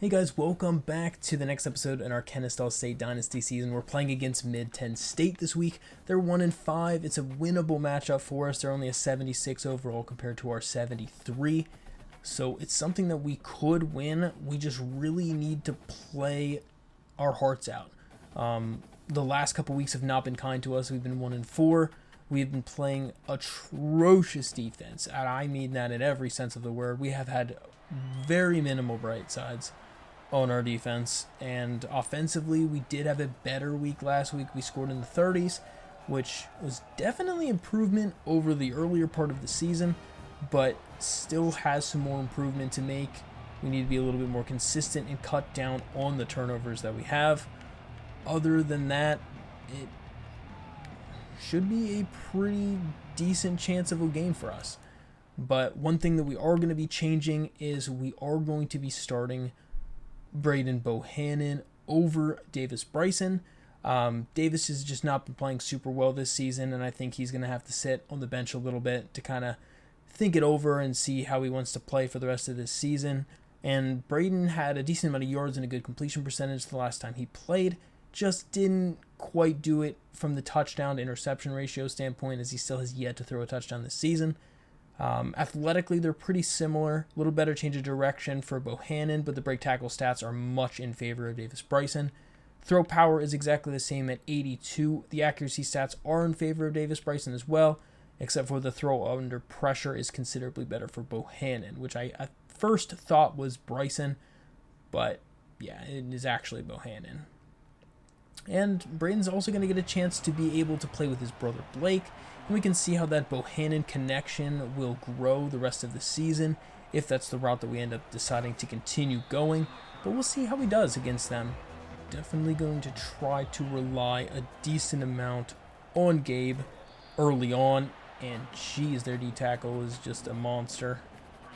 Hey guys, welcome back to the next episode in our Kennesaw State Dynasty season. We're playing against Mid-10 State this week. They're 1-5. It's a winnable matchup for us. They're only a 76 overall compared to our 73. So it's something that we could win. We just really need to play our hearts out. The last couple weeks have not been kind to us. We've been 1-4. We've been playing atrocious defense, and I mean that in every sense of the word. We have had very minimal bright sides on our defense, and offensively we did have a better week last week. We scored in the 30s, which was definitely improvement over the earlier part of the season, but still has some more improvement to make. We need to be a little bit more consistent and cut down on the turnovers that we have. Other than that, it should be a pretty decent chance of a game for us. But one thing that we are going to be changing is we are going to be starting Braden Bohannon over Davis Bryson. Davis has just not been playing super well this season, and I think he's going to have to sit on the bench a little bit to kind of think it over and see how he wants to play for the rest of this season. And Braden had a decent amount of yards and a good completion percentage the last time he played. Just didn't quite do it from the touchdown to interception ratio standpoint, as he still has yet to throw a touchdown this season. Athletically, they're pretty similar. A little better change of direction for Bohannon, but the break tackle stats are much in favor of Davis Bryson. Throw power is exactly the same at 82. The accuracy stats are in favor of Davis Bryson as well, except for the throw under pressure is considerably better for Bohannon, which I at first thought was Bryson, but yeah, it is actually Bohannon. And Braden's also going to get a chance to be able to play with his brother Blake, and we can see how that Bohannon connection will grow the rest of the season, if that's the route that we end up deciding to continue going. But we'll see how he does against them. Definitely going to try to rely a decent amount on Gabe early on, and geez, their D-tackle is just a monster.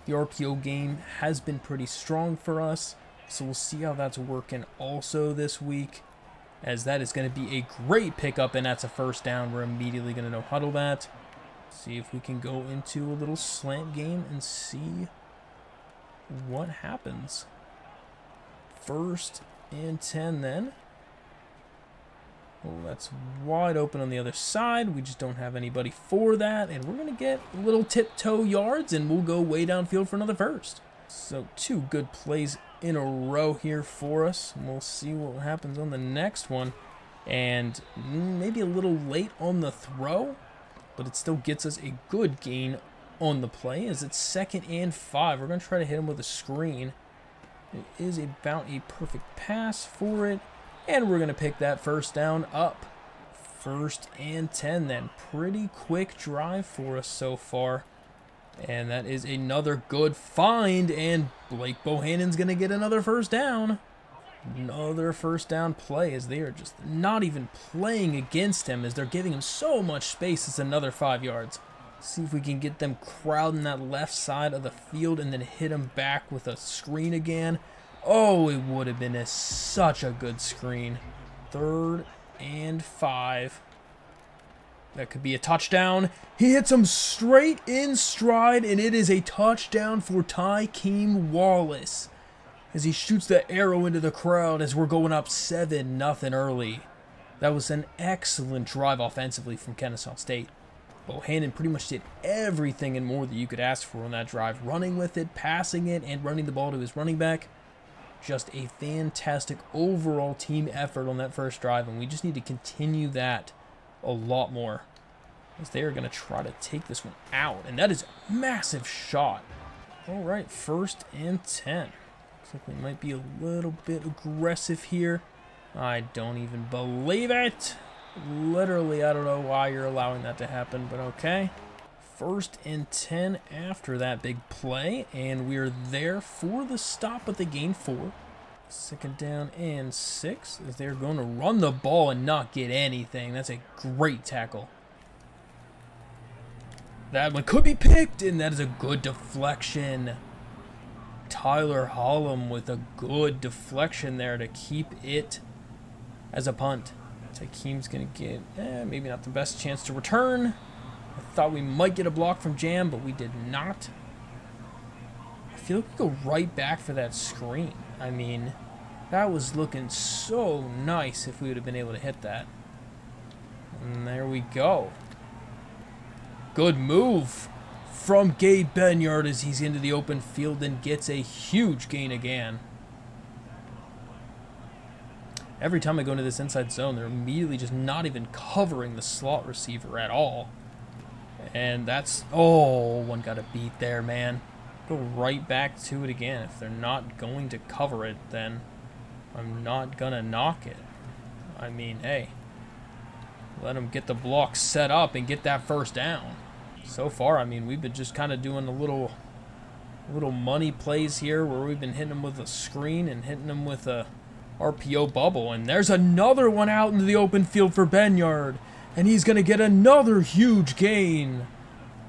The RPO game has been pretty strong for us, so we'll see how that's working also this week, as that is going to be a great pickup, and that's a first down. We're immediately going to no huddle that. See if we can go into a little slant game and see what happens. 1st and 10 then. Oh, that's wide open on the other side. We just don't have anybody for that, and we're going to get a little tiptoe yards, and we'll go way downfield for another first. So 2 good plays in a row here for us. We'll see what happens on the next one, and maybe a little late on the throw, but it still gets us a good gain on the play, as it's 2nd and 5. We're going to try to hit him with a screen. It is about a perfect pass for it, and we're going to pick that first down up. 1st and 10 then. Pretty quick drive for us so far. And that is another good find, and Blake Bohannon's going to get another first down. Another first down play, as they are just not even playing against him, as they're giving him so much space. It's another 5 yards. See if we can get them crowding that left side of the field and then hit him back with a screen again. Oh, it would have been such a good screen. 3rd and 5. That could be a touchdown. He hits him straight in stride, and it is a touchdown for Tykeem Wallace, as he shoots the arrow into the crowd as we're going up 7-0 early. That was an excellent drive offensively from Kennesaw State. Bohannon pretty much did everything and more that you could ask for on that drive, running with it, passing it, and running the ball to his running back. Just a fantastic overall team effort on that first drive, and we just need to continue that a lot more, as they are going to try to take this one out, and that is a massive shot. All right, 1st and 10. Looks like we might be a little bit aggressive here. I don't even believe it. Literally, I don't know why you're allowing that to happen, but okay. 1st and 10 after that big play, and we're there for the stop, but they gain 4. 2nd down and 6, as they're going to run the ball and not get anything. That's a great tackle. That one could be picked, and that is a good deflection. Tyler Hollum with a good deflection there to keep it as a punt. Tykeem's going to get maybe not the best chance to return. I thought we might get a block from Jam, but we did not. I feel like we go right back for that screen. I mean, that was looking so nice if we would have been able to hit that. And there we go. Good move from Gabe Benyard as he's into the open field and gets a huge gain again. Every time I go into this inside zone, they're immediately just not even covering the slot receiver at all. And that's... Oh, one got a beat there, man. Go right back to it again. If they're not going to cover it, then I'm not going to knock it. I mean, hey, let them get the block set up and get that first down. So far, I mean, we've been just kind of doing a little money plays here where we've been hitting them with a screen and hitting them with a RPO bubble. And there's another one out into the open field for Benyard. And he's going to get another huge gain.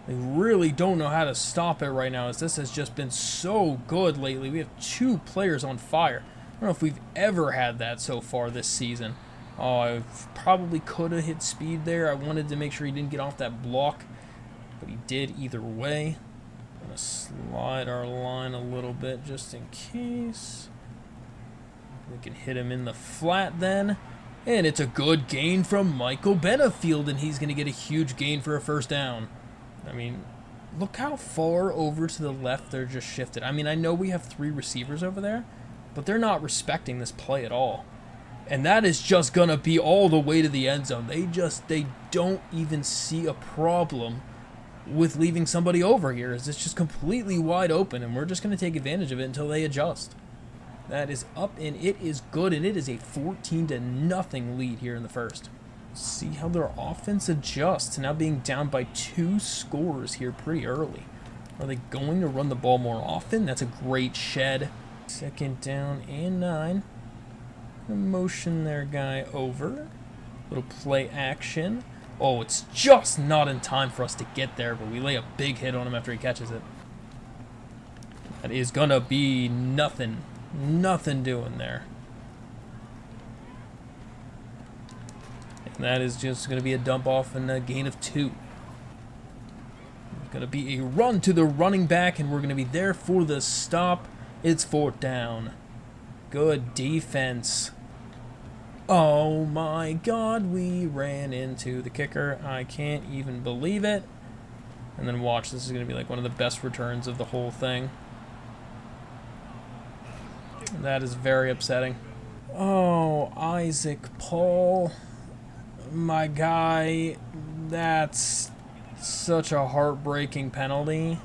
They really don't know how to stop it right now, as this has just been so good lately. We have 2 players on fire. I don't know if we've ever had that so far this season. Oh, I probably could have hit speed there. I wanted to make sure he didn't get off that block, but he did either way. I'm going to slide our line a little bit just in case. We can hit him in the flat then. And it's a good gain from Michael Benefield, and he's going to get a huge gain for a first down. I mean, look how far over to the left they're just shifted. I mean, I know we have 3 receivers over there, but they're not respecting this play at all. And that is just going to be all the way to the end zone. They don't even see a problem with leaving somebody over here. It's just completely wide open, and we're just going to take advantage of it until they adjust. That is up, and it is good, and it is a 14-0 lead here in the first. See how their offense adjusts to now being down by 2 scores here pretty early. Are they going to run the ball more often? That's a great shed. 2nd down and 9. Motion their guy over. Little play action. Oh, it's just not in time for us to get there, but we lay a big hit on him after he catches it. That is going to be nothing. Nothing doing there. And that is just going to be a dump off and a gain of 2. It's going to be a run to the running back, and we're going to be there for the stop. It's 4th down. Good defense. Oh my God, we ran into the kicker. I can't even believe it. And then watch, this is going to be like one of the best returns of the whole thing. That is very upsetting. Oh, Isaac Paul, my guy, that's such a heartbreaking penalty.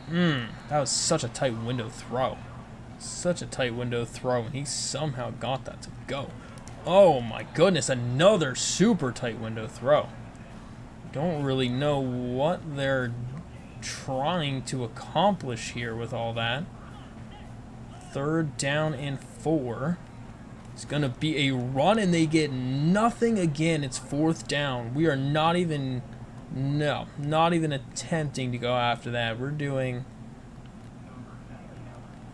That was such a tight window throw. Such a tight window throw, and he somehow got that to go. Oh my goodness, another super tight window throw. Don't really know what they're trying to accomplish here with all that. 3rd down and 4. It's going to be a run, and they get nothing again. It's 4th down. We are not even, no, not even attempting to go after that.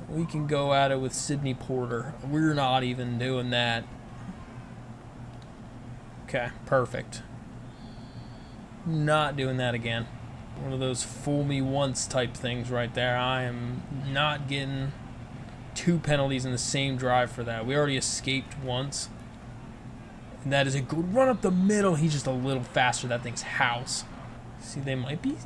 We can go at it with Sidney Porter. We're not even doing that. Okay, perfect. Not doing that again. One of those fool me once type things right there. I am not getting 2 penalties in the same drive for that. We already escaped once. And that is a good run up the middle. He's just a little faster. That thing's house. See, they might be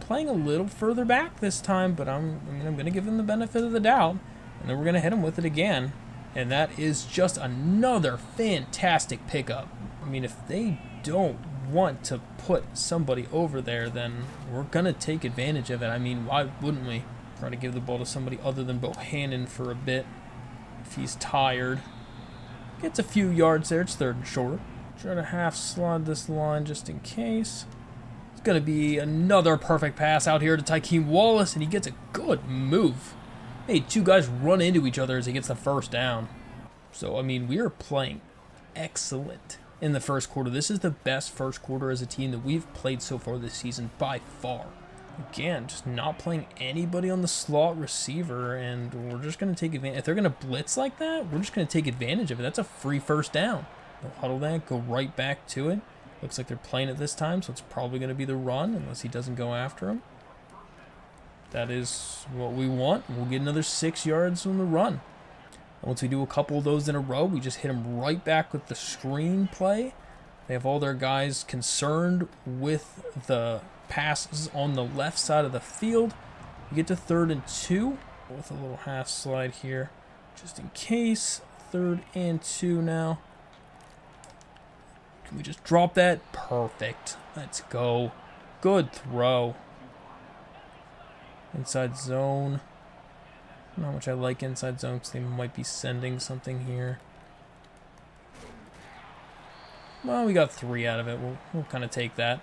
playing a little further back this time, but I'm going to give them the benefit of the doubt. And then we're going to hit them with it again. And that is just another fantastic pickup. I mean, if they don't want to put somebody over there, then we're going to take advantage of it. I mean, why wouldn't we? Try to give the ball to somebody other than Bohannon for a bit if he's tired. Gets a few yards there. It's 3rd and short. Try to half slide this line just in case. It's going to be another perfect pass out here to Tykeem Wallace, and he gets a good move. Hey, 2 guys run into each other as he gets the 1st down. So, I mean, we are playing excellent in the first quarter. This is the best first quarter as a team that we've played so far this season by far. Again, just not playing anybody on the slot receiver, and we're just going to take advantage. If they're going to blitz like that, we're just going to take advantage of it. That's a free 1st down. They'll huddle that, go right back to it. Looks like they're playing it this time, so it's probably going to be the run unless he doesn't go after him. That is what we want. We'll get another 6 yards on the run. Once we do a couple of those in a row, we just hit them right back with the screen play. They have all their guys concerned with the passes on the left side of the field. We get to 3rd and 2 with a little half slide here, just in case. 3rd and 2 now. Can we just drop that? Perfect. Let's go. Good throw. Inside zone. Not much I like inside zone because they might be sending something here. Well, we got 3 out of it. We'll kind of take that.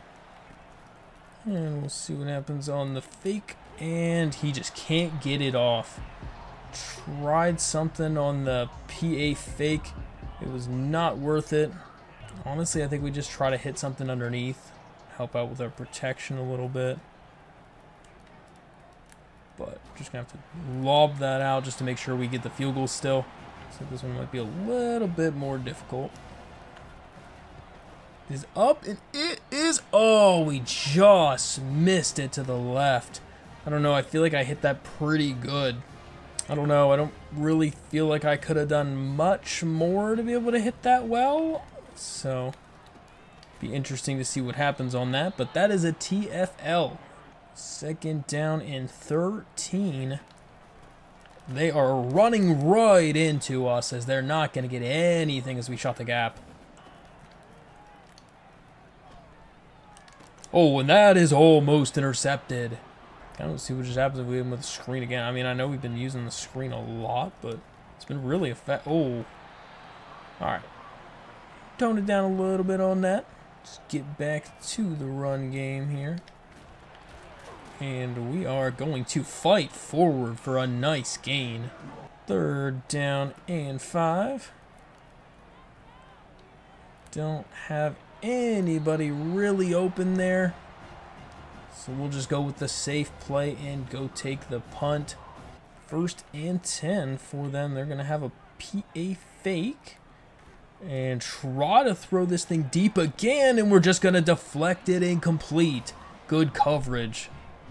And we'll see what happens on the fake. And he just can't get it off. Tried something on the PA fake. It was not worth it. Honestly, I think we just try to hit something underneath. Help out with our protection a little bit. But just going to have to lob that out just to make sure we get the field goal still. So this one might be a little bit more difficult. It is up, and it is... Oh, we just missed it to the left. I don't know. I feel like I hit that pretty good. I don't know. I don't really feel like I could have done much more to be able to hit that well. So, be interesting to see what happens on that. But that is a TFL. 2nd down and 13. They are running right into us as they're not going to get anything as we shot the gap. Oh, and that is almost intercepted. Kind of see what just happens if we hit him with the screen again. I mean, I know we've been using the screen a lot, but it's been really effective. Oh. Alright. Tone it down a little bit on that. Just get back to the run game here. And we are going to fight forward for a nice gain. 3rd down and 5. Don't have anybody really open there. So we'll just go with the safe play and go take the punt. 1st and 10 for them. They're going to have a PA fake. And try to throw this thing deep again. And we're just going to deflect it incomplete. Good coverage.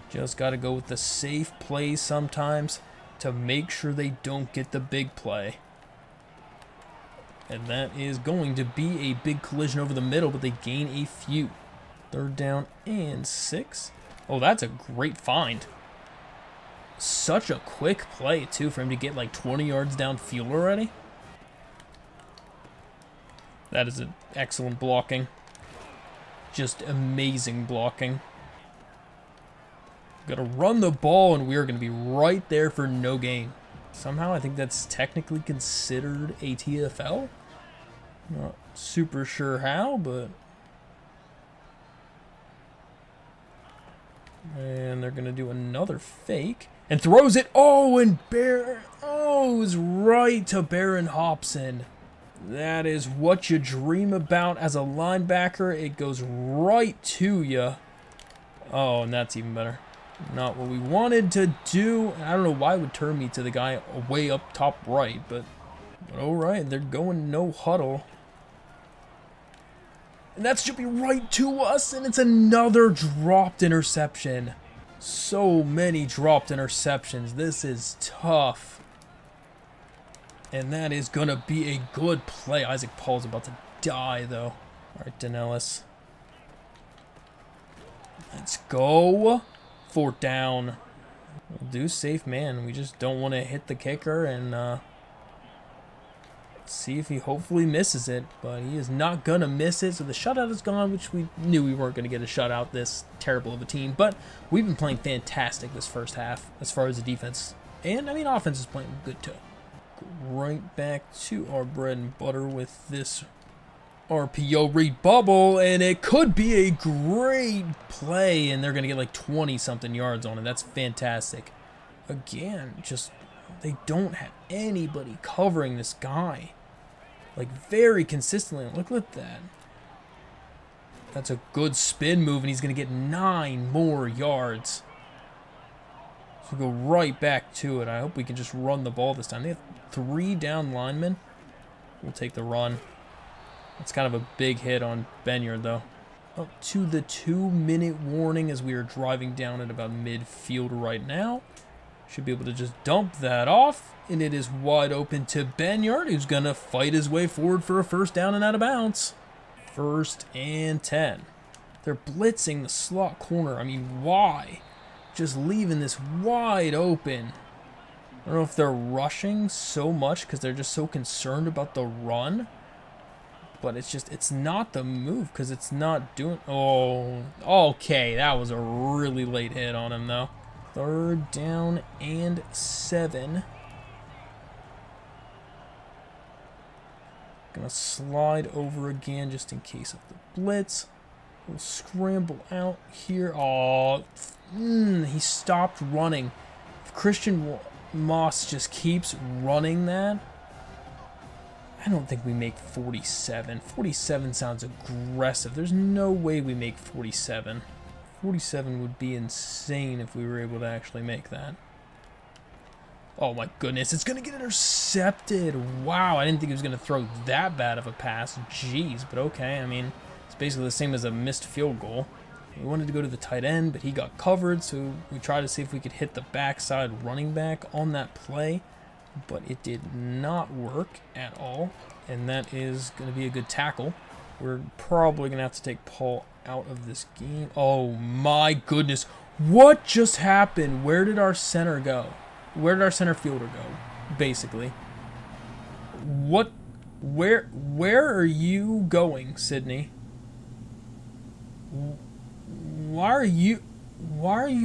Just got to go with the safe plays sometimes to make sure they don't get the big play. And that is going to be a big collision over the middle, but they gain a few. 3rd down and 6. Oh, that's a great find. Such a quick play, too, for him to get like 20 yards downfield already. That is an excellent blocking. Just amazing blocking. Got to run the ball, and we are going to be right there for no gain. Somehow, I think that's technically considered a TFL. Not super sure how, but... And they're going to do another fake. And throws it. Oh, and Baron... Oh, it was right to Baron Hobson. That is what you dream about as a linebacker. It goes right to you. Oh, and that's even better. Not what we wanted to do. I don't know why it would turn me to the guy way up top right, but alright, they're going no huddle. And that should be right to us, and it's another dropped interception. So many dropped interceptions. This is tough. And that is going to be a good play. Isaac Paul's about to die, though. Alright, Danellis. Let's go. 4th down. We'll do safe man. We just don't want to hit the kicker and see if he hopefully misses it. But he is not going to miss it. So the shutout is gone, which we knew we weren't going to get a shutout this terrible of a team. But we've been playing fantastic this first half as far as the defense. And, I mean, offense is playing good too. Go right back to our bread and butter with this RPO read bubble, and it could be a great play, and they're going to get like 20-something yards on it. That's fantastic. Again, just they don't have anybody covering this guy. Like, very consistently. Look at that. That's a good spin move, and he's going to get 9 more yards. So we'll go right back to it. I hope we can just run the ball this time. They have 3 down linemen. We'll take the run. It's kind of a big hit on Benyard, though. up to the 2-minute warning as we are driving down at about midfield right now. Should be able to just dump that off, and it is wide open to Benyard, who's going to fight his way forward for a first down and out of bounds. 1st and 10. They're blitzing the slot corner. I mean, why? Just leaving this wide open. I don't know if they're rushing so much because they're just so concerned about the run. But it's not the move because it's not doing... Oh, okay. That was a really late hit on him, though. 3rd down and 7. Gonna slide over again just in case of the blitz. We'll scramble out here. Oh, he stopped running. If Christian Moss just keeps running that, I don't think we make 47. 47 sounds aggressive. There's no way we make 47. 47 would be insane if we were able to actually make that. Oh my goodness, it's going to get intercepted. Wow, I didn't think he was going to throw that bad of a pass. Jeez, but okay. I mean, it's basically the same as a missed field goal. We wanted to go to the tight end, but he got covered, so we tried to see if we could hit the backside running back on that play, but it did not work at all, and that is going to be a good tackle. We're probably going to have to take Paul out of this game. Oh my goodness, what just happened? Where did our center go? Where did our center fielder go, basically? What? Where are you going, Sydney? Why are you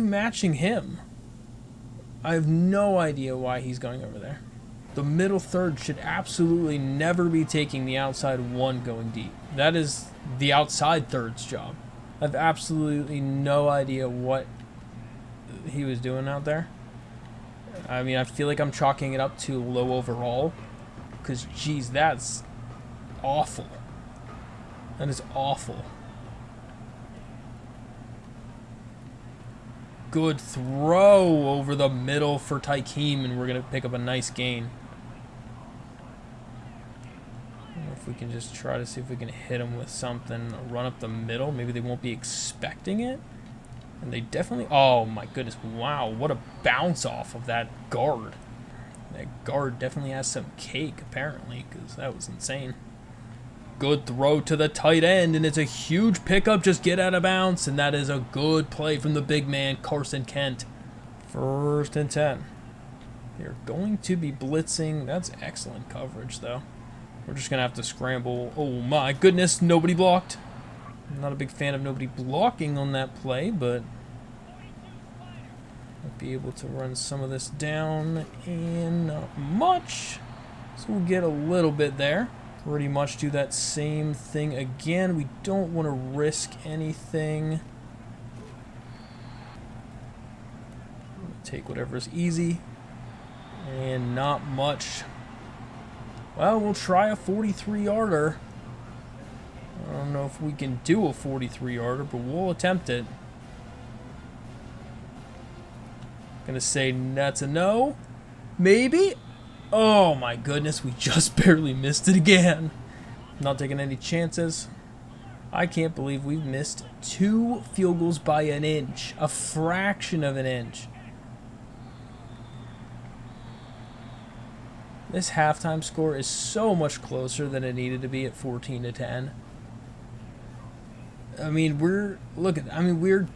matching him? I have no idea why he's going over there. The middle third should absolutely never be taking the outside one going deep. That is the outside third's job. I have absolutely no idea what he was doing out there. I mean, I feel like I'm chalking it up to low overall. Because, geez, that's awful. That is awful. Good throw over the middle for Tykeem, and we're going to pick up a nice gain. I don't know if we can just try to see if we can hit him with something, run up the middle. Maybe they won't be expecting it. And they definitely... Oh, my goodness. Wow, what a bounce off of that guard. That guard definitely has some cake, apparently, because that was insane. Good throw to the tight end, and it's a huge pickup. Just get out of bounds, and that is a good play from the big man, Carson Kent. 1st and 10. They're going to be blitzing. That's excellent coverage, though. We're just going to have to scramble. Oh, my goodness, nobody blocked. I'm not a big fan of nobody blocking on that play, but I'll be able to run some of this down, and not much. So we'll get a little bit there. Pretty much do that same thing again. We don't want to risk anything. Take whatever's easy. And not much. Well, we'll try a 43-yarder. I don't know if we can do a 43-yarder, but we'll attempt it. Gonna say that's a no. Maybe? Oh my goodness, we just barely missed it again. Not taking any chances. I can't believe we've missed 2 field goals by an inch. A fraction of an inch. This halftime score is so much closer than it needed to be at 14-10. I mean, we're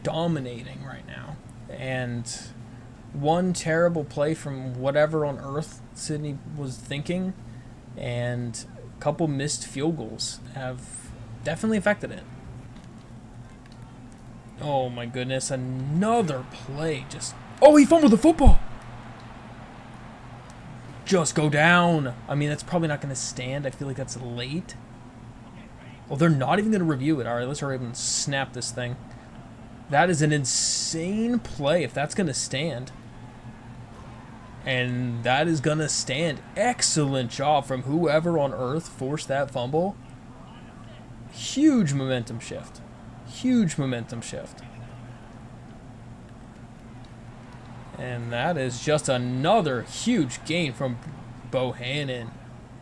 dominating right now. And one terrible play from whatever on earth Sydney was thinking, and a couple missed field goals have definitely affected it. Oh my goodness, another play. Oh, he fumbled the football. Just go down. I mean, that's probably not going to stand. I feel like that's late. Oh, they're not even going to review it. All right, let's hurry up and snap this thing. That is an insane play if that's going to stand. And that is going to stand. Excellent job from whoever on earth forced that fumble. Huge momentum shift. Huge momentum shift. And that is just another huge gain from Bohannon.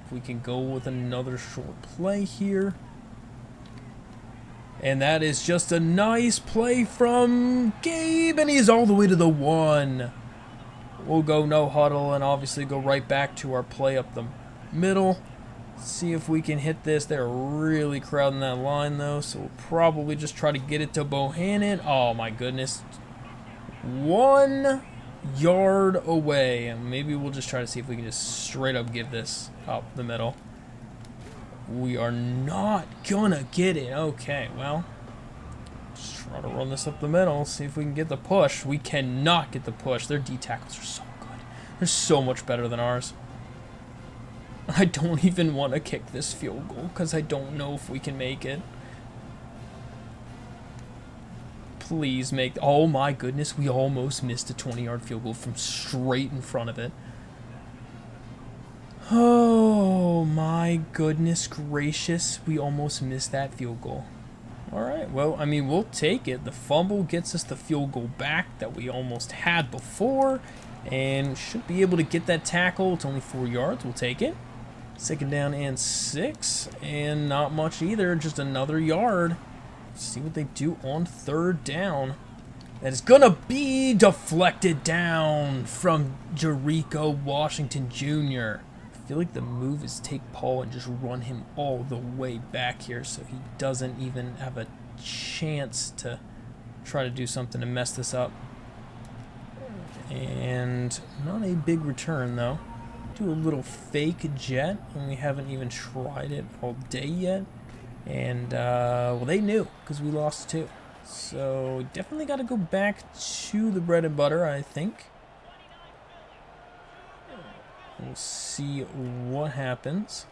If we can go with another short play here. And that is just a nice play from Gabe, and he's all the way to the 1. We'll go no huddle and obviously go right back to our play up the middle. See if we can hit this. They're really crowding that line though, so we'll probably just try to get it to Bohannon. Oh my goodness. 1 yard away. And maybe we'll just try to see if we can just straight up give this up the middle. We are not gonna get it. Okay, well, just try to run this up the middle, see if we can get the push. We cannot get the push. Their D tackles are so good. They're so much better than ours. I don't even want to kick this field goal because I don't know if we can make it. Please make... Oh my goodness, we almost missed a 20-yard field goal from straight in front of it. Oh my goodness gracious, we almost missed that field goal. Alright, well, I mean, we'll take it. The fumble gets us the field goal back that we almost had before, and should be able to get that tackle. It's only 4 yards, we'll take it. 2nd down and 6, and not much either, just another yard. Let's see what they do on 3rd down. That is gonna be deflected down from Jericho Washington Jr. I feel like the move is take Paul and just run him all the way back here so he doesn't even have a chance to try to do something to mess this up. And not a big return though. Do a little fake jet, and we haven't even tried it all day yet. And well, they knew because we lost 2. So definitely got to go back to the bread and butter, I think. We'll see what happens.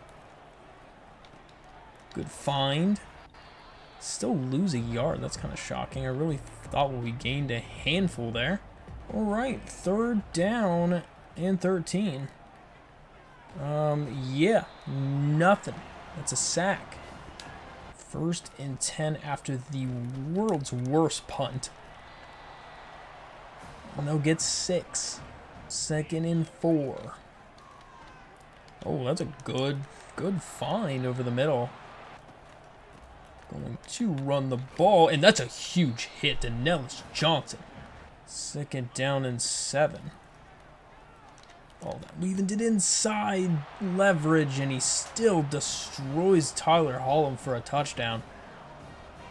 Good find. Still lose a yard. That's kind of shocking. I really thought we gained a handful there. All right, 3rd down and 13. Yeah, nothing. That's a sack. 1st and 10 after the world's worst punt. And they'll get 6. 2nd and 4. Oh, that's a good find over the middle. Going to run the ball, and that's a huge hit to Nellis Johnson. 2nd down and 7. Oh, that we even did inside leverage, and he still destroys Tyler Hollum for a touchdown.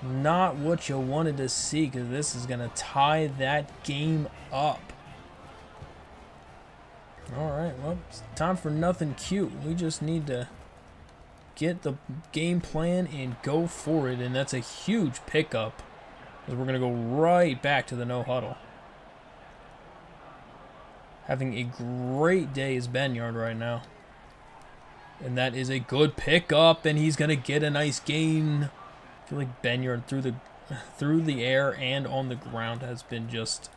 Not what you wanted to see, because this is going to tie that game up. Alright, well, it's time for nothing cute. We just need to get the game plan and go for it, and that's a huge pickup. Because we're going to go right back to the no huddle. Having a great day is Benyard right now. And that is a good pickup, and he's going to get a nice gain. I feel like Benyard through the air and on the ground has been just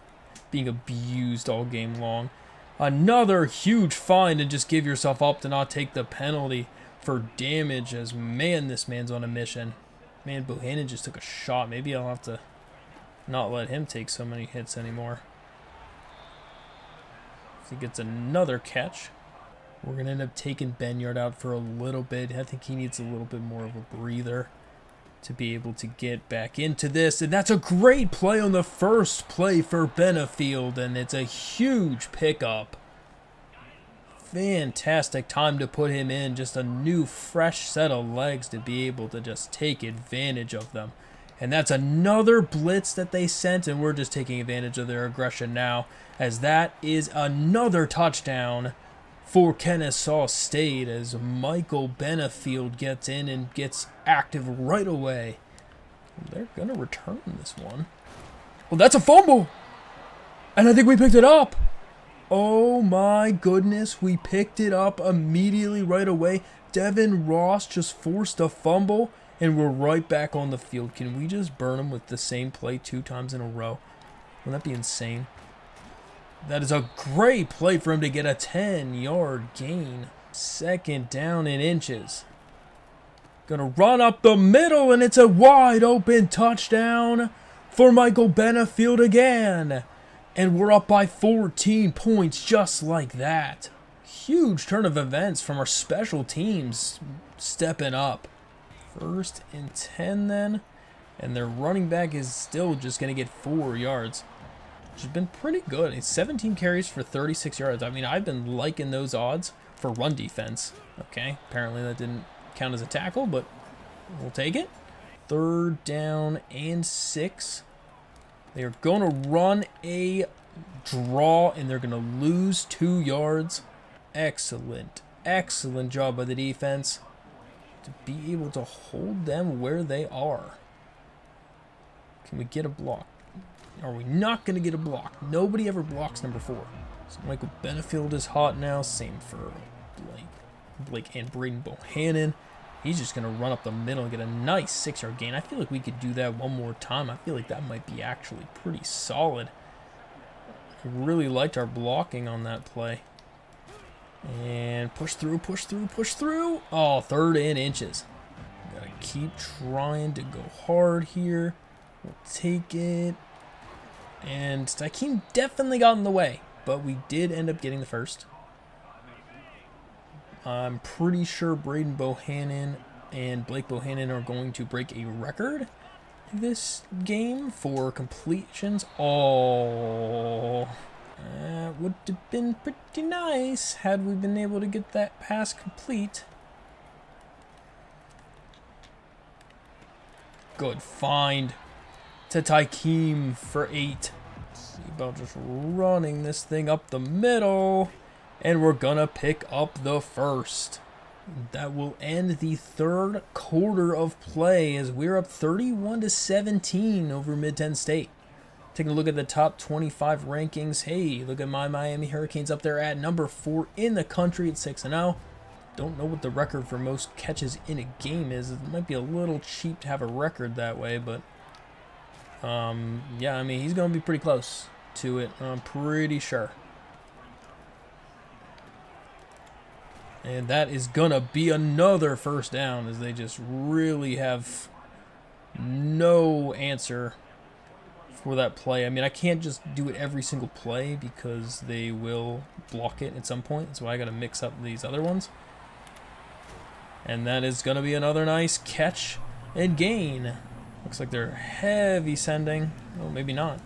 being abused all game long. Another huge find, and just give yourself up to not take the penalty for damage, as man, this man's on a mission. Man, Bohannon just took a shot. Maybe I'll have to not let him take so many hits anymore. He gets another catch. We're going to end up taking Benyard out for a little bit. I think he needs a little bit more of a breather to be able to get back into this. And that's a great play on the first play for Benefield, and it's a huge pickup. Fantastic time to put him in. Just a new, fresh set of legs to be able to just take advantage of them. And that's another blitz that they sent, and we're just taking advantage of their aggression now, as that is another touchdown for Kennesaw State, as Michael Benefield gets in and gets active right away. They're going to return this one. Well, that's a fumble! And I think we picked it up. Oh my goodness, we picked it up immediately right away. Devin Ross just forced a fumble, and we're right back on the field. Can we just burn him with the same play 2 times in a row? Wouldn't that be insane? That is a great play for him to get a 10-yard gain. 2nd down and inches. Gonna run up the middle, and it's a wide open touchdown for Michael Benefield again. And we're up by 14 points just like that. Huge turn of events from our special teams stepping up. 1st and 10 then. And their running back is still just going to get 4 yards, which has been pretty good. It's 17 carries for 36 yards. I mean, I've been liking those odds for run defense. Okay, apparently that didn't count as a tackle, but we'll take it. 3rd down and 6. They are going to run a draw, and they're going to lose 2 yards. Excellent, excellent job by the defense to be able to hold them where they are. Can we get a block? Are we not going to get a block? Nobody ever blocks number 4. So Michael Benefield is hot now. Same for Blake and Braden Bohannon. He's just going to run up the middle and get a nice 6-yard gain. I feel like we could do that one more time. I feel like that might be actually pretty solid. I really liked our blocking on that play. And push through, push through, push through. Oh, 3rd and inches. Gotta keep trying to go hard here. We'll take it. And Tykeem definitely got in the way, but we did end up getting the first. I'm pretty sure Braden Bohannon and Blake Bohannon are going to break a record this game for completions. Oh, would have been pretty nice had we been able to get that pass complete. Good find to Tykeem for 8. See about just running this thing up the middle. And we're gonna pick up the first. That will end the 3rd quarter of play as we're up 31-17 over Mid-10 State. Taking a look at the top 25 rankings. Hey, look at my Miami Hurricanes up there at number 4 in the country at 6-0. Don't know what the record for most catches in a game is. It might be a little cheap to have a record that way, but yeah, I mean, he's gonna be pretty close to it, I'm pretty sure. And that is gonna be another first down as they just really have no answer for that play. I mean, I can't just do it every single play because they will block it at some point. That's why I gotta mix up these other ones. And that is gonna be another nice catch and gain. Looks like they're heavy sending. Oh, maybe not.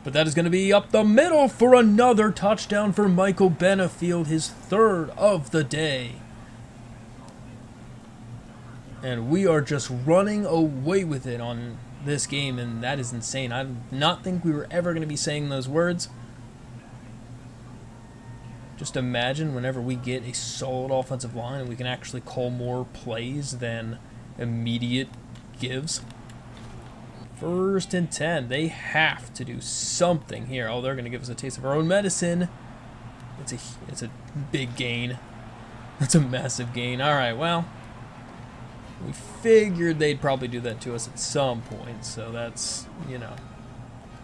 But that is going to be up the middle for another touchdown for Michael Benefield, his 3rd of the day. And we are just running away with it on this game, and that is insane. I did not think we were ever going to be saying those words. Just imagine whenever we get a solid offensive line and we can actually call more plays than immediate gives. 1st and 10. They have to do something here. Oh, they're going to give us a taste of our own medicine. It's a big gain. That's a massive gain. All right, well, we figured they'd probably do that to us at some point. So that's, you know,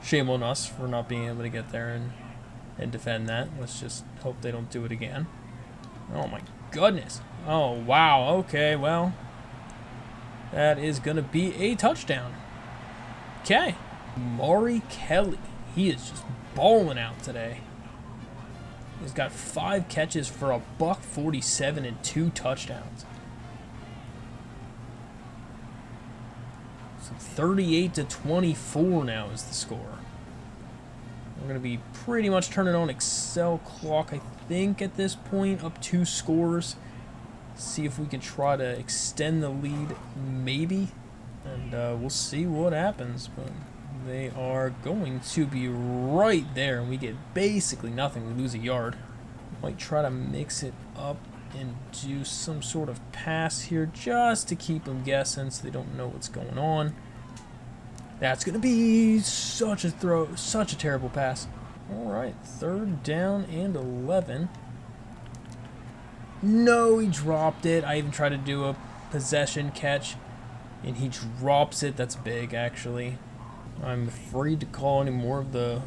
shame on us for not being able to get there and defend that. Let's just hope they don't do it again. Oh, my goodness. Oh, wow. Okay, well, that is going to be a touchdown. Okay, Maury Kelly, he is just balling out today. He's got 5 catches for a $147 and 2 touchdowns. So 38-24 now is the score. We're going to be pretty much turning on Excel clock, I think, at this point, up 2 scores. See if we can try to extend the lead, maybe. And we'll see what happens, but they are going to be right there, and we get basically nothing. We lose a yard. Might try to mix it up and do some sort of pass here just to keep them guessing so they don't know what's going on. That's going to be such a terrible pass. All right, 3rd down and 11. No, he dropped it. I even tried to do a possession catch. And he drops it. That's big, actually. I'm afraid to call any more of the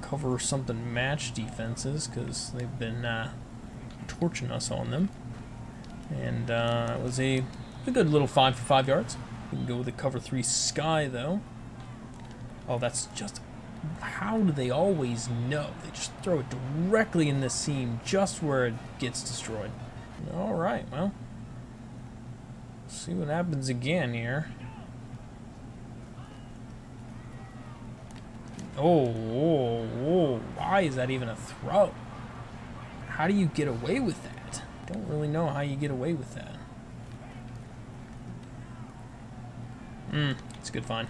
cover something match defenses because they've been torching us on them. And it was a good little find for 5 yards. We can go with the cover 3 sky, though. Oh, that's just... How do they always know? They just throw it directly in the seam just where it gets destroyed. All right, well... See what happens again here. Oh, why is that even a throw? How do you get away with that? Don't really know how you get away with that. It's a good find.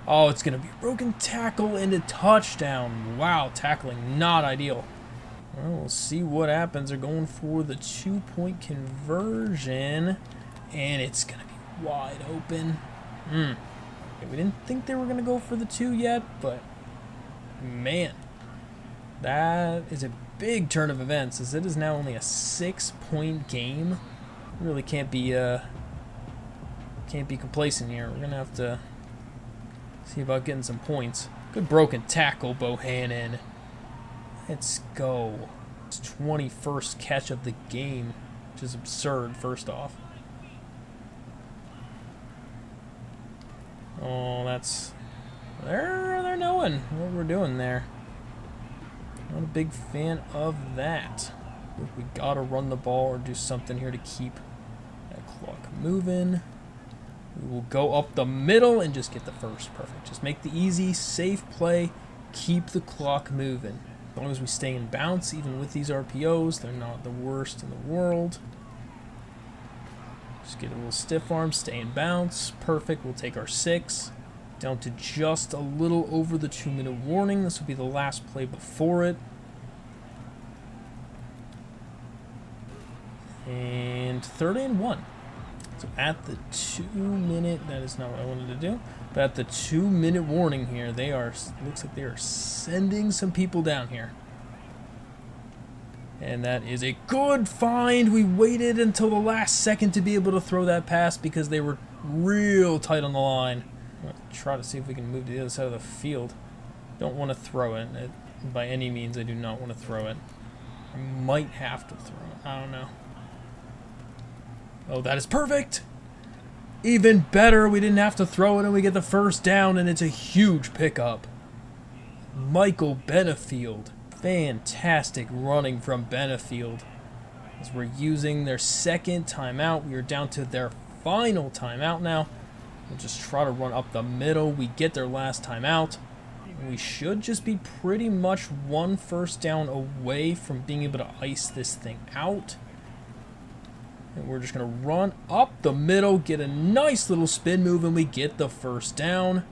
Oh, it's going to be a broken tackle and a touchdown. Wow, tackling not ideal. Well, we'll see what happens. They're going for the 2-point conversion, and it's going to be wide open. We didn't think they were going to go for the 2 yet, but man, that is a big turn of events, as it is now only a 6-point game. Really can't be complacent here. We're gonna have to see about getting some points. Good broken tackle, Bohannon. Let's go. It's 21st catch of the game, which is absurd. First off, oh, they're knowing what we're doing there. Not a big fan of that. We gotta run the ball or do something here to keep that clock moving. We will go up the middle and just get the first. Perfect. Just make the easy, safe play. Keep the clock moving. As long as we stay in bounce, even with these RPOs, they're not the worst in the world. Just get a little stiff arm, stay in bounce. Perfect. We'll take our 6. Down to just a little over the 2-minute warning. This will be the last play before it. And 3rd and 1. So at the 2-minute, that is not what I wanted to do, but at the 2-minute warning here, looks like they are sending some people down here. And that is a good find. We waited until the last second to be able to throw that pass because they were real tight on the line. I'm going to try to see if we can move to the other side of the field. Don't want to throw it. By any means, I do not want to throw it. I might have to throw it. I don't know. Oh, that is perfect. Even better, we didn't have to throw it and we get the first down, and it's a huge pickup. Michael Benefield. Fantastic running from Benefield. As we're using their 2nd timeout, we are down to their final timeout now. We'll just try to run up the middle. We get their last timeout. We should just be pretty much 1 first down away from being able to ice this thing out. And we're just going to run up the middle, get a nice little spin move, and we get the first down.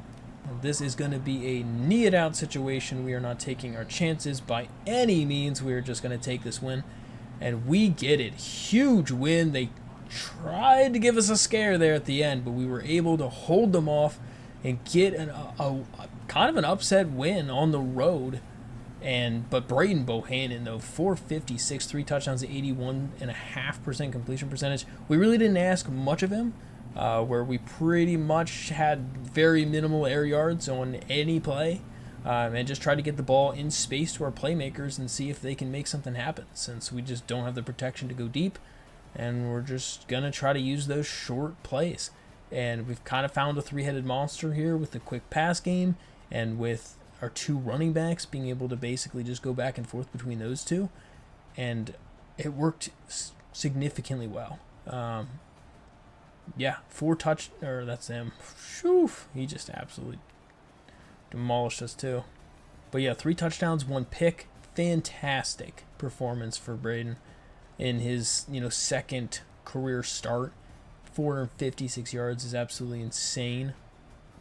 And this is going to be a knee it out situation. We are not taking our chances by any means. We are just going to take this win. And we get it. Huge win. They tried to give us a scare there at the end, but we were able to hold them off and get a kind of an upset win on the road. But Braden Bohannon, though, 456, 3 touchdowns, 81.5% completion percentage. We really didn't ask much of him, where we pretty much had very minimal air yards on any play, and just tried to get the ball in space to our playmakers and see if they can make something happen, since we just don't have the protection to go deep, and we're just going to try to use those short plays. And we've kind of found a 3-headed monster here with the quick pass game and with our 2 running backs being able to basically just go back and forth between those 2, and it worked significantly well. Yeah, 4 that's him. Shoo, he just absolutely demolished us too. But yeah, 3 touchdowns, 1 pick. Fantastic performance for Braden in his 2nd career start. 456 yards is absolutely insane.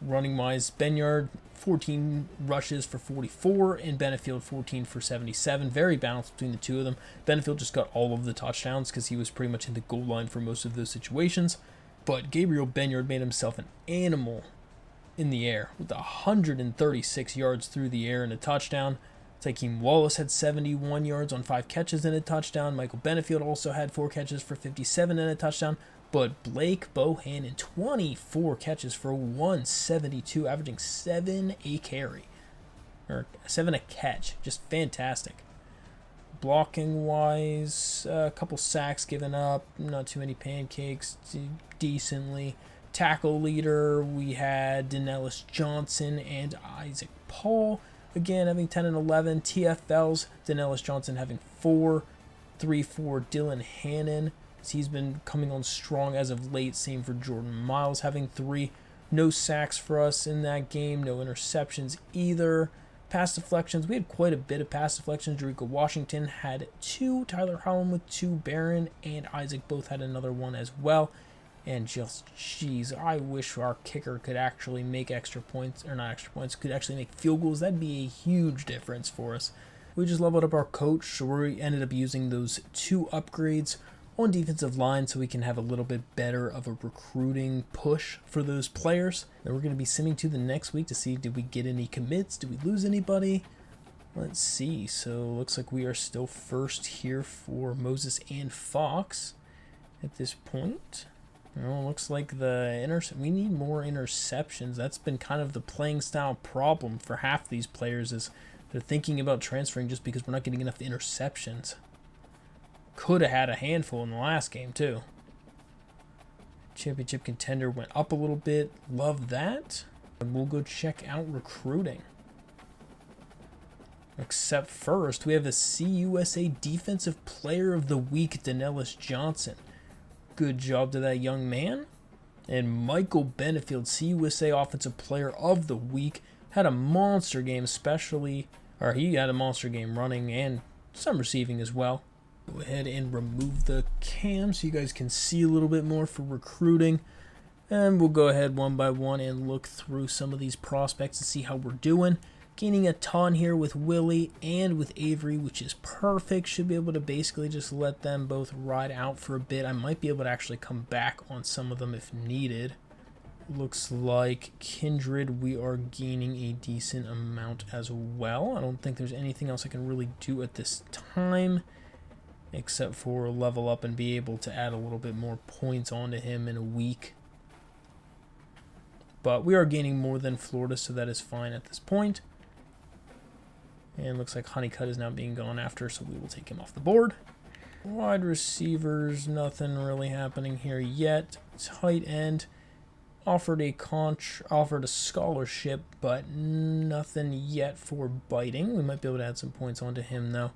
Running wise, Benyard 14 rushes for 44 and Benefield 14 for 77. Very balanced between the 2 of them. Benefield just got all of the touchdowns because he was pretty much in the goal line for most of those situations. But Gabriel Benyard made himself an animal in the air with 136 yards through the air and a touchdown. Tykeem Wallace had 71 yards on 5 catches and a touchdown. Michael Benefield also had 4 catches for 57 and a touchdown. But Blake Bohannon, 24 catches for 172, averaging 7 a carry. Or 7 a catch. Just fantastic. Blocking-wise, a couple sacks given up. Not too many pancakes. Decently. Tackle leader, we had Denellis Johnson and Isaac Paul. Again, having 10 and 11. TFLs, Denellis Johnson having 4. 3 for Dylan Hannon. He's been coming on strong as of late. Same for Jordan Miles, having 3. No sacks for us in that game. No interceptions either. pass deflections. We had quite a bit of pass deflections. Jericho Washington had 2, Tyler Holland with 2, Barron and Isaac both had another one as well. And just, jeez, I wish our kicker could actually make extra points, or not extra points, could actually make field goals. That'd be a huge difference for us. We just leveled up our coach, so we ended up using those 2 upgrades on defensive line so we can have a little bit better of a recruiting push for those players. Then we're going to be sending to the next week to see, did we get any commits? Did we lose anybody? Let's see. So looks like we are still first here for Moses and Fox at this point. Well, looks like we need more interceptions. That's been kind of the playing style problem for half these players, is they're thinking about transferring just because we're not getting enough interceptions. Could have had a handful in the last game too. Championship contender went up a little bit. Love that. And we'll go check out recruiting. Except first, we have the CUSA Defensive Player of the Week, Danellis Johnson. Good job to that young man. And Michael Benefield, CUSA Offensive Player of the Week, had a monster game, he had a monster game running and some receiving as well. Go ahead and remove the cam so you guys can see a little bit more for recruiting. And we'll go ahead one by one and look through some of these prospects and see how we're doing. Gaining a ton here with Willie and with Avery, which is perfect. Should be able to basically just let them both ride out for a bit. I might be able to actually come back on some of them if needed. Looks like Kindred, we are gaining a decent amount as well. I don't think there's anything else I can really do at this time, except for level up and be able to add a little bit more points onto him in a week. But we are gaining more than Florida, so that is fine at this point. And looks like Honeycutt is now being gone after, so we will take him off the board. Wide receivers, nothing really happening here yet. Tight end, offered a scholarship, but nothing yet for biting. We might be able to add some points onto him, though.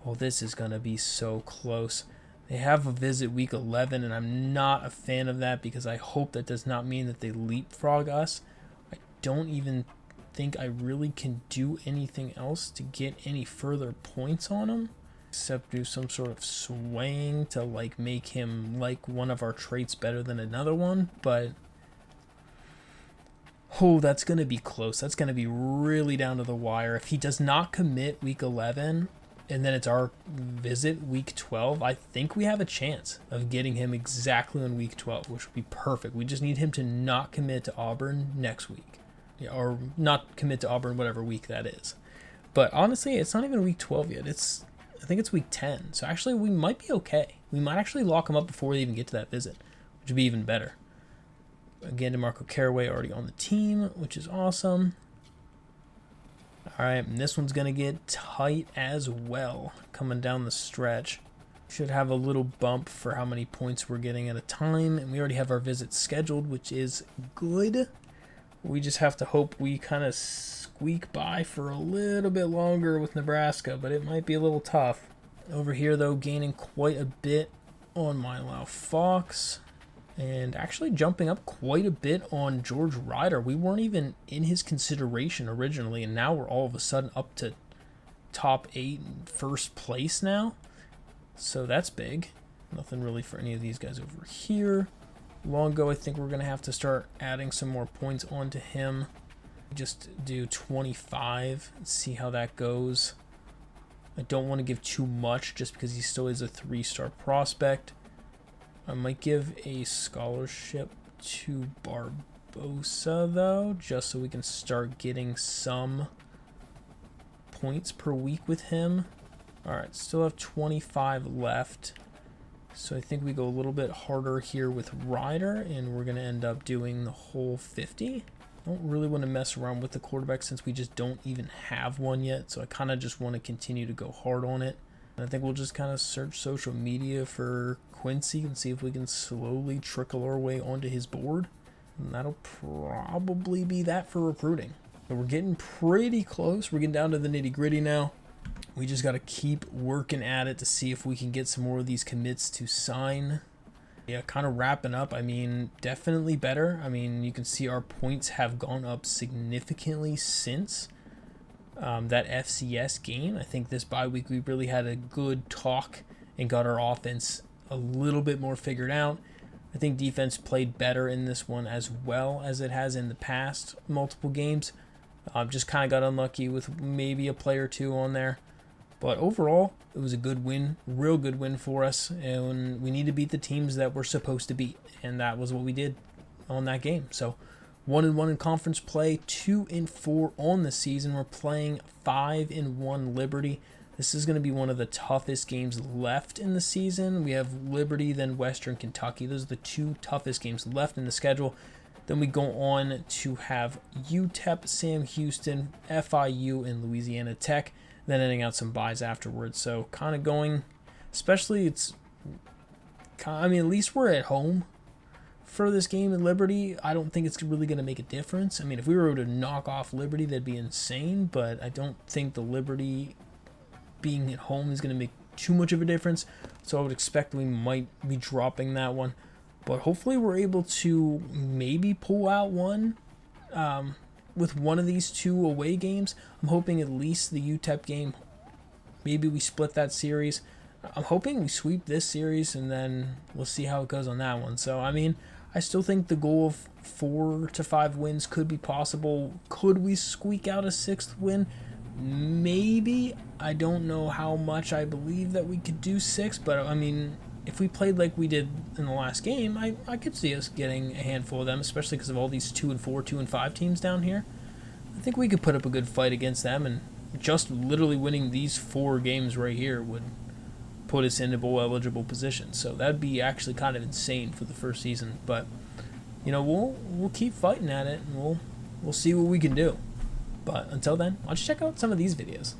Oh, this is going to be so close. They have a visit week 11, and I'm not a fan of that because I hope that does not mean that they leapfrog us. I don't even think I really can do anything else to get any further points on him, except do some sort of swaying to like make him like one of our traits better than another one. But oh, that's going to be close. That's going to be really down to the wire. If he does not commit week 11 and then it's our visit week 12, I think we have a chance of getting him exactly on week 12, which would be perfect. We just need him to not commit to Auburn next week. Yeah, or not commit to Auburn whatever week that is. But honestly, it's not even week 12 yet. I think it's week 10. So actually, we might be okay. We might actually lock him up before we even get to that visit, which would be even better. Again, DeMarco Caraway already on the team, which is awesome. All right, and this one's going to get tight as well coming down the stretch. Should have a little bump for how many points we're getting at a time, and we already have our visit scheduled, which is good. We just have to hope we kind of squeak by for a little bit longer with Nebraska, but it might be a little tough. Over here, though, gaining quite a bit on Milo Fox, and actually jumping up quite a bit on George Ryder. We weren't even in his consideration originally, and now we're all of a sudden up to top 8 and first place now. So that's big. Nothing really for any of these guys over here. Longo, I think we're going to have to start adding some more points onto him. Just do 25 and see how that goes. I don't want to give too much just because he still is a 3-star prospect. I might give a scholarship to Barbosa, though, just so we can start getting some points per week with him. All right, still have 25 left. So I think we go a little bit harder here with Ryder, and we're going to end up doing the whole 50. I don't really want to mess around with the quarterback since we just don't even have one yet. So I kind of just want to continue to go hard on it. And I think we'll just kind of search social media for Quincy and see if we can slowly trickle our way onto his board. And that'll probably be that for recruiting. So we're getting pretty close. We're getting down to the nitty-gritty now. We just got to keep working at it to see if we can get some more of these commits to sign. Yeah, kind of wrapping up. I mean, definitely better. I mean, you can see our points have gone up significantly since that FCS game. I think this bye week we really had a good talk and got our offense a little bit more figured out. I think defense played better in this one as well as it has in the past multiple games. Just kind of got unlucky with maybe a play or two on there. But overall, it was a good win, real good win for us. And we need to beat the teams that we're supposed to beat. And that was what we did on that game. So 1-1 in conference play, 2-4 on the season. We're playing 5-1 Liberty. This is going to be one of the toughest games left in the season. We have Liberty, then Western Kentucky. Those are the two toughest games left in the schedule. Then we go on to have UTEP, Sam Houston, FIU, and Louisiana Tech. Then ending out some buys afterwards. So kind of going, especially at least we're at home for this game in Liberty. I don't think it's really going to make a difference. I mean, if we were to knock off Liberty, that'd be insane. But I don't think the Liberty being at home is going to make too much of a difference. So I would expect we might be dropping that one. But hopefully we're able to maybe pull out one with one of these two away games. I'm hoping at least the UTEP game, maybe we split that series. I'm hoping we sweep this series, and then we'll see how it goes on that one. So, I mean, I still think the goal of 4 to 5 wins could be possible. Could we squeak out a 6th win? Maybe. I don't know how much I believe that we could do 6, but, I mean, if we played like we did in the last game, I could see us getting a handful of them, especially because of all these 2-4, 2-5 teams down here. I think we could put up a good fight against them, and just literally winning these 4 games right here would put us into bowl eligible position. So that'd be actually kind of insane for the first season. But we'll keep fighting at it, and we'll see what we can do. But until then, why don't you check out some of these videos.